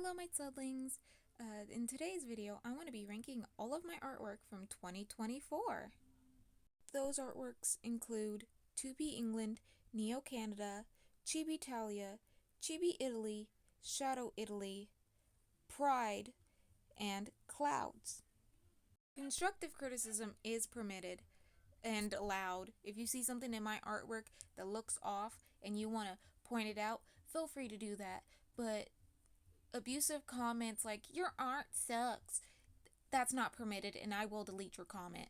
Hello my Suddlings! In today's video, I want to be ranking all of my artwork from 2024. Those artworks include 2P England, Neo Canada, Chibi Italia, Chibi Italy, Shadow Italy, Pride, and Clouds. Constructive criticism is permitted and allowed. If you see something in my artwork that looks off and you want to point it out, feel free to do that. But abusive comments like, your art sucks, that's not permitted and I will delete your comment.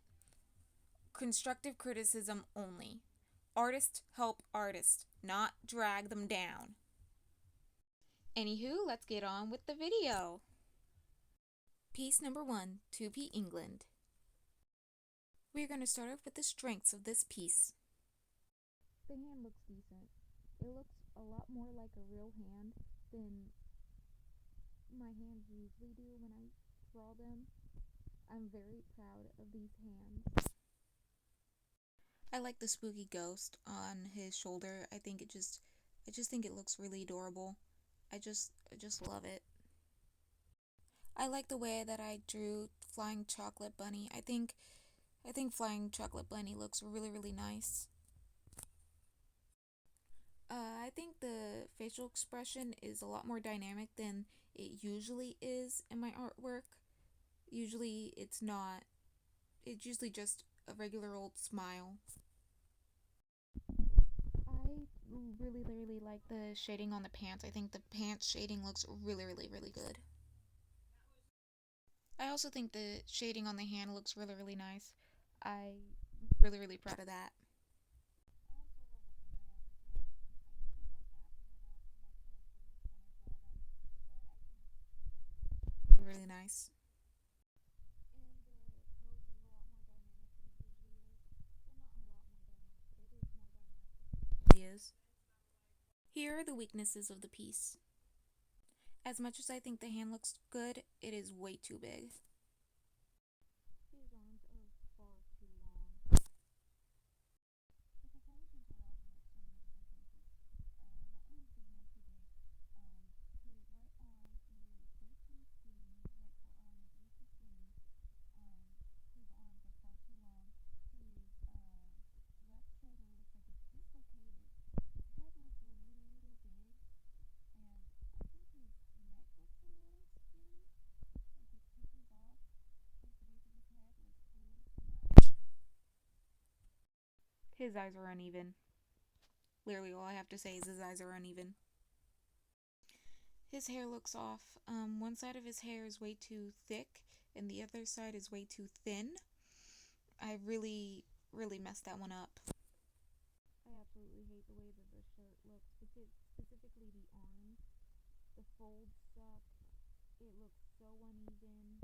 Constructive criticism only. Artists help artists, not drag them down. Anywho, let's get on with the video. Piece number 1, 2P England. We're going to start off with the strengths of this piece. The hand looks decent. It looks a lot more like a real hand than my hands usually do when I draw them. I'm very proud of these hands. I like the spooky ghost on his shoulder. I just think it looks really adorable. I just love it. I like the way that I drew Flying Chocolate Bunny. I think Flying Chocolate Bunny looks really nice. I think the facial expression is a lot more dynamic than it usually is in my artwork. Usually it's not. It's usually just a regular old smile. I really like the shading on the pants. I think the pants shading looks really good. I also think the shading on the hand looks really nice. I'm really proud of that. Really nice. Is. Here are the weaknesses of the piece. As much as I think the hand looks good, it is way too big. His arms are far too long. His eyes are uneven. Literally all I have to say is his eyes are uneven. His hair looks off. One side of his hair is way too thick and the other side is way too thin. I really messed that one up. I absolutely hate the way that the shirt looks, specifically the arms. The folds suck. It looks so uneven.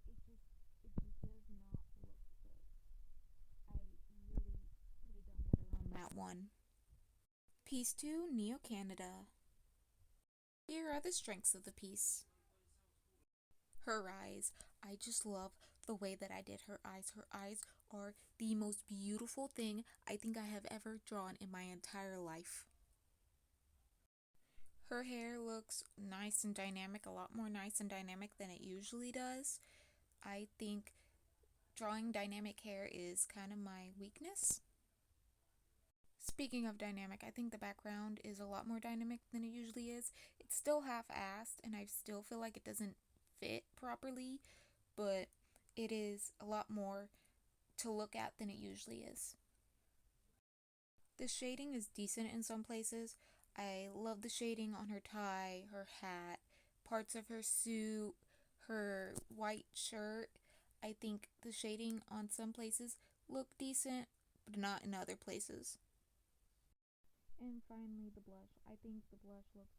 It just does not look good. I really could have done better on that one. Piece 2, Neo Canada. Here are the strengths of the piece. Her eyes. I just love the way that I did her eyes. Her eyes are the most beautiful thing I think I have ever drawn in my entire life. Her hair looks nice and dynamic, a lot more nice and dynamic than it usually does. I think drawing dynamic hair is kind of my weakness. Speaking of dynamic, I think the background is a lot more dynamic than it usually is. It's still half-assed and I still feel like it doesn't fit properly, but it is a lot more to look at than it usually is. The shading is decent in some places. I love the shading on her tie, her hat, parts of her suit, her white shirt. I think the shading on some places look decent, but not in other places. And finally, the blush. I think the blush looks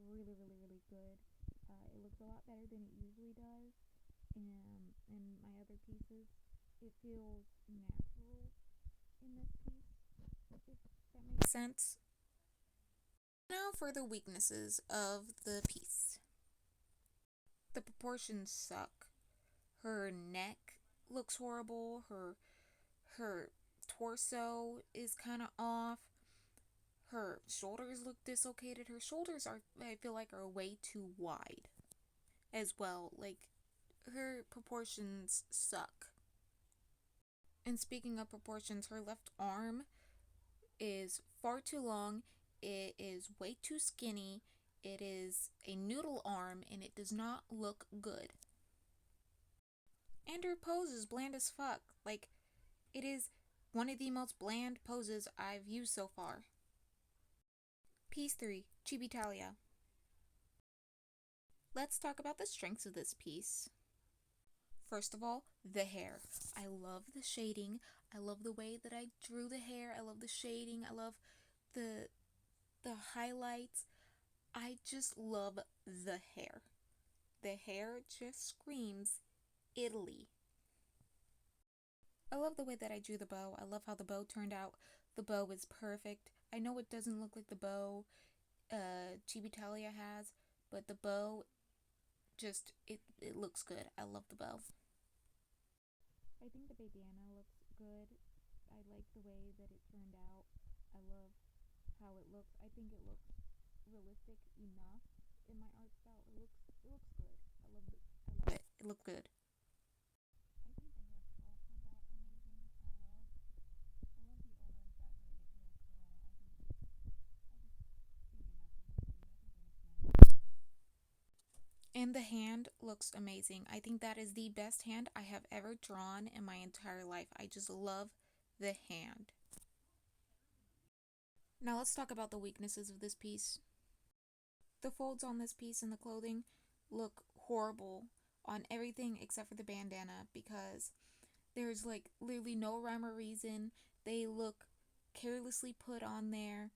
really good. It looks a lot better than it usually does. And in my other pieces, it feels natural in this piece, if that makes sense. Now for the weaknesses of the piece. The proportions suck. Her neck looks horrible. Her torso is kind of off. Her shoulders look dislocated. Her shoulders are, I feel like, are way too wide as well. Like, her proportions suck. And speaking of proportions, her left arm is far too long. It is way too skinny. It is a noodle arm and it does not look good. And her pose is bland as fuck. Like, it is one of the most bland poses I've used so far. Piece 3, Cibitalia. Let's talk about the strengths of this piece. First of all, the hair. I love the shading. I love the way that I drew the hair. I love the shading. I love the highlights. I just love the hair. The hair just screams Italy. I love the way that I drew the bow. I love how the bow turned out. The bow is perfect. I know it doesn't look like the bow Cibitalia has, but the bow just, it looks good. I love the bow. I think the bandana looks good. I like the way that it turned out. I love how it looks. I think it looks realistic enough in my art style. It looks good. I love it. It looked good. I think the hair curl turned out amazing. I love the overexaggerated hair curl. And the hand looks amazing. I think that is the best hand I have ever drawn in my entire life. I just love the hand. Now let's talk about the weaknesses of this piece. The folds on this piece and the clothing look horrible on everything except for the bandana because there's like literally no rhyme or reason. They look carelessly put on there.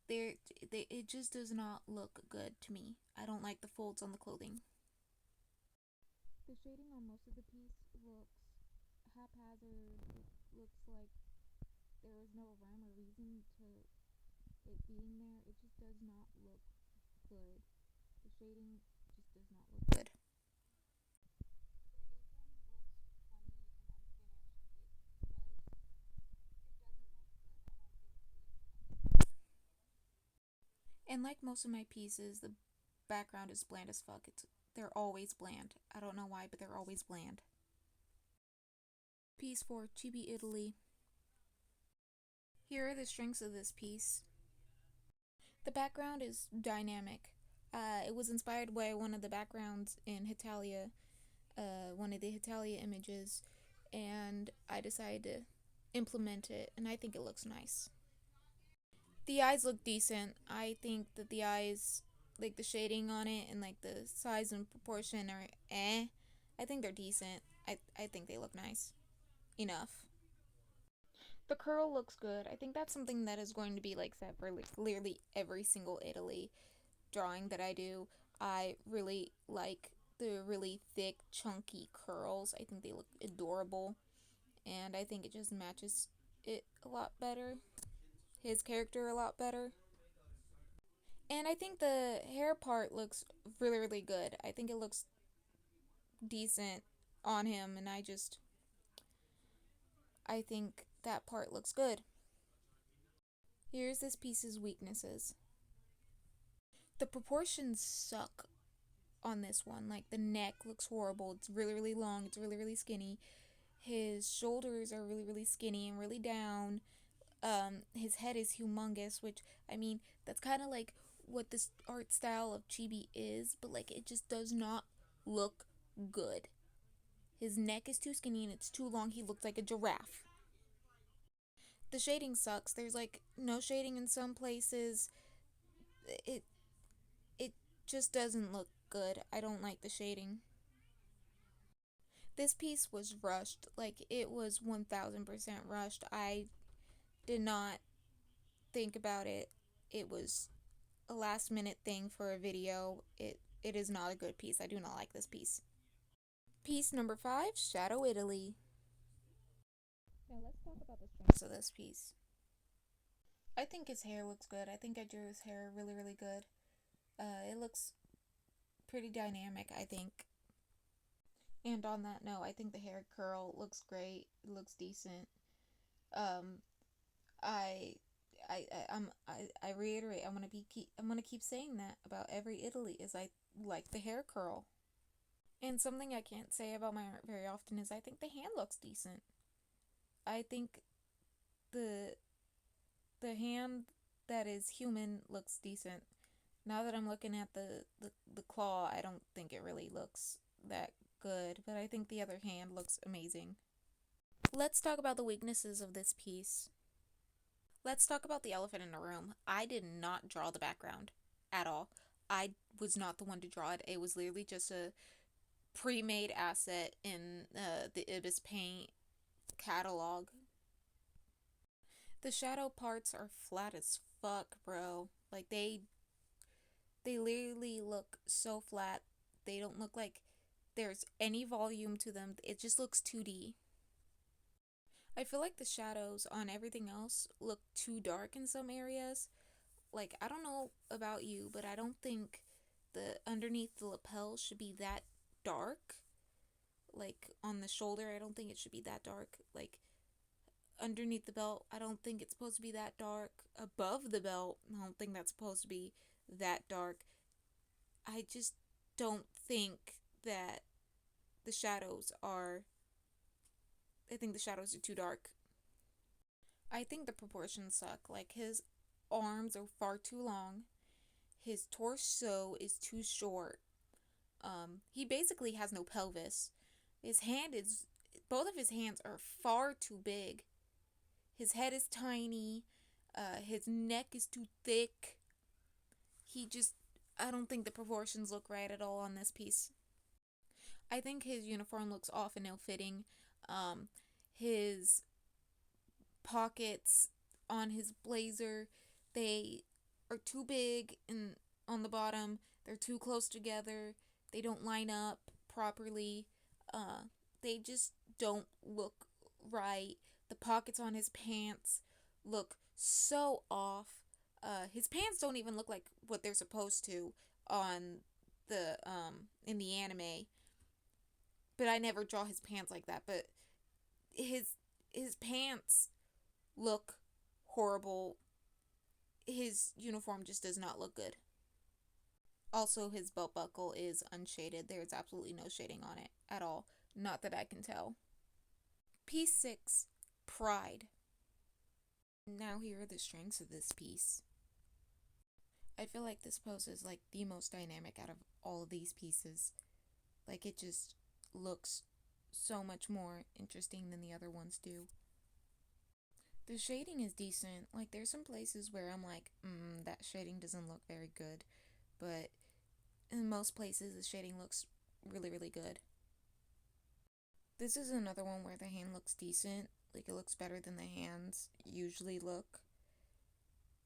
It just does not look good to me. I don't like the folds on the clothing. The shading on most of the piece looks haphazard. It looks like there is no rhyme or reason to it being there. It just does not look good. The shading just does not look good. And like most of my pieces, the background is bland as fuck. They're always bland. I don't know why, but they're always bland. Piece 4, Chibi Italy. Here are the strengths of this piece. The background is dynamic. It was inspired by one of the backgrounds in Hitalia, one of the Hitalia images, and I decided to implement it, and I think it looks nice. The eyes look decent. I think that the eyes, like the shading on it and like the size and proportion are eh. I think they're decent. I think they look nice. Enough. The curl looks good. I think that's something that is going to be like set for like literally every single Italy drawing that I do. I really like the really thick, chunky curls. I think they look adorable. And I think it just matches it a lot better. His character a lot better. And I think the hair part looks really, really good. I think it looks decent on him, and I think that part looks good. Here's this piece's weaknesses. The proportions suck on this one. Like, the neck looks horrible. It's really, really long. It's really, really skinny. His shoulders are really, really skinny and really down. His head is humongous, which, I mean, that's kind of like what this art style of chibi is, but like it just does not look good. His neck is too skinny and it's too long. He looks like a giraffe. The shading sucks. There's like no shading in some places. It it just doesn't look good. I don't like the shading. This piece was rushed. Like, it was 1000% rushed. I did not think about it. It was a last minute thing for a video. It is not a good piece. I do not like this piece. Piece number 5, Shadow Italy. Now let's talk about the strengths of this piece. I think his hair looks good. I think I drew his hair really, really good. It looks pretty dynamic, I think. And on that note, I think the hair curl looks great. It looks decent. I I reiterate. I'm gonna keep saying that about every Italy is I like the hair curl. And something I can't say about my art very often is I think the hand looks decent. I think the the hand that is human looks decent. Now that I'm looking at the claw, I don't think it really looks that good, but I think the other hand looks amazing. Let's talk about the weaknesses of this piece. Let's talk about the elephant in the room. I did not draw the background at all. I was not the one to draw it. It was literally just a pre-made asset in the Ibis Paint catalog. The shadow parts are flat as fuck, bro. Like they literally look so flat. They don't look like there's any volume to them. It just looks 2D. I feel like the shadows on everything else look too dark in some areas. Like, I don't know about you, but I don't think the underneath the lapel should be that dark. Like on the shoulder, I don't think it should be that dark. Like underneath the belt, I don't think it's supposed to be that dark. Above the belt, I don't think that's supposed to be that dark. I just don't think that the shadows are I think the shadows are too dark. I think the proportions suck. Like his arms are far too long. His torso is too short. He basically has no pelvis. His hand is both of his hands are far too big. His head is tiny. His neck is too thick. He just I don't think the proportions look right at all on this piece. I think his uniform looks off and ill-fitting. His pockets on his blazer, they are too big and on the bottom. They're too close together. They don't line up properly. Uh, they just don't look right. The pockets on his pants look so off. His pants don't even look like what they're supposed to on the in the anime. But I never draw his pants like that. But his his pants look horrible. His uniform just does not look good. Also, his belt buckle is unshaded. There's absolutely no shading on it at all. Not that I can tell. Piece 6, Pride. Now, here are the strengths of this piece. I feel like this pose is like the most dynamic out of all of these pieces. Like, it just looks so much more interesting than the other ones do. The shading is decent. Like, there's some places where I'm like, that shading doesn't look very good. But in most places, the shading looks really, really good. This is another one where the hand looks decent. Like, it looks better than the hands usually look.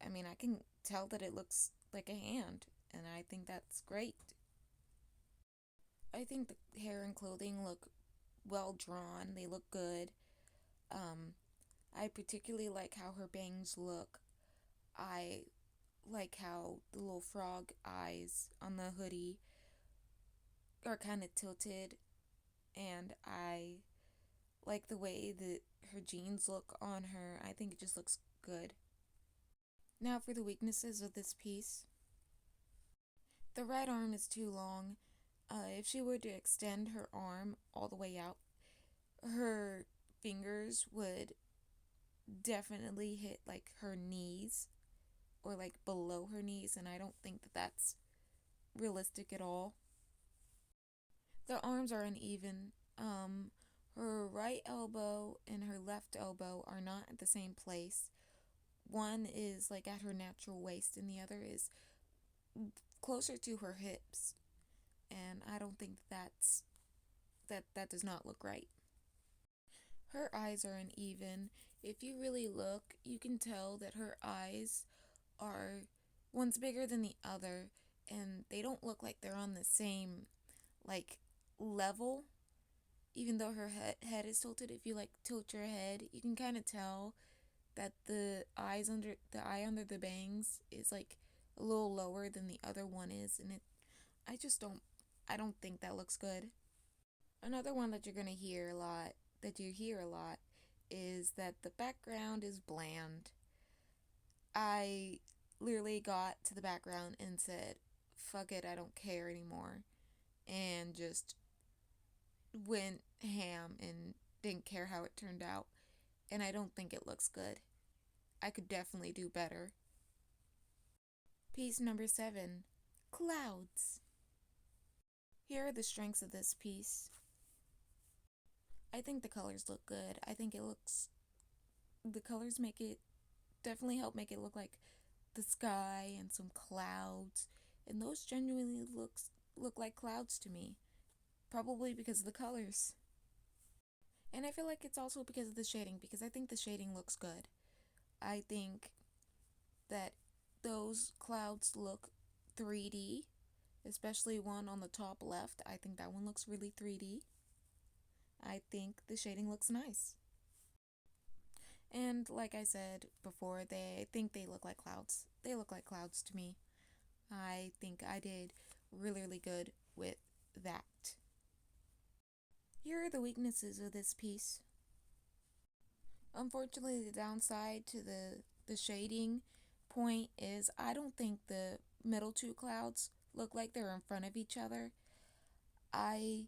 I mean, I can tell that it looks like a hand, and I think that's great. I think the hair and clothing look well drawn. They look good. Um, I particularly like how her bangs look. I like how the little frog eyes on the hoodie are kind of tilted, and I like the way that her jeans look on her. I think it just looks good. Now for the weaknesses of this piece. The right arm is too long. If she were to extend her arm all the way out, her fingers would definitely hit like her knees or like below her knees, and I don't think that that's realistic at all. The arms are uneven. Her right elbow and her left elbow are not at the same place. One is like at her natural waist, and the other is closer to her hips. And I don't think that does not look right. Her eyes are uneven. If you really look, you can tell that her eyes are one's bigger than the other, and they don't look like they're on the same like level. Even though her head is tilted, if you like tilt your head, you can kind of tell that the eye under the bangs is like a little lower than the other one is, and I just I don't think that looks good. Another one that you're gonna hear a lot is that the background is bland. I literally got to the background and said, fuck it, I don't care anymore. And just went ham and didn't care how it turned out. And I don't think it looks good. I could definitely do better. Piece number 7, clouds. Here are the strengths of this piece. I think the colors look good. I think the colors make it, definitely help make it look like the sky and some clouds. And those genuinely look like clouds to me. Probably because of the colors. And I feel like it's also because of the shading, because I think the shading looks good. I think that those clouds look 3D, especially one on the top left. I think that one looks really 3D. I think the shading looks nice. And like I said before, I think they look like clouds. They look like clouds to me. I think I did really, really good with that. Here are the weaknesses of this piece. Unfortunately, the downside to the shading point is I don't think the middle two clouds look like they're in front of each other. I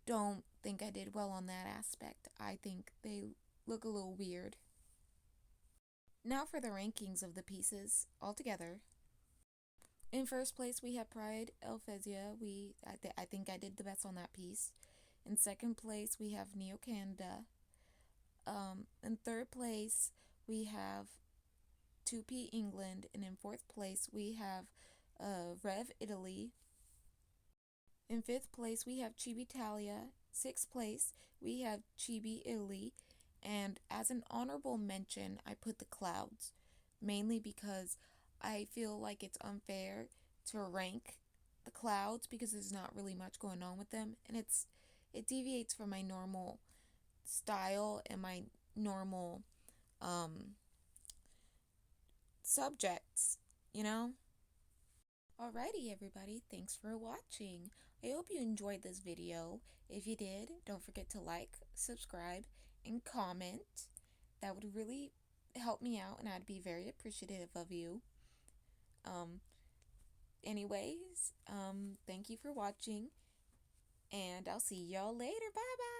don't think I did well on that aspect. I think they look a little weird. Now for the rankings of the pieces altogether. In first place, we have Pride Elfesia. I think I did the best on that piece. In second place, we have Neo Canada. In third place, we have 2P England, and in fourth place, we have Rev Italy. In fifth place, we have Chibi Italia. Sixth place, we have Chibi Italy. And as an honorable mention, I put the clouds, mainly because I feel like it's unfair to rank the clouds because there's not really much going on with them, and it deviates from my normal style and my normal subjects, you know? Alrighty, everybody, thanks for watching. I hope you enjoyed this video. If you did, don't forget to like, subscribe, and comment. That would really help me out, and I'd be very appreciative of you. Anyways, thank you for watching, and I'll see y'all later. Bye bye.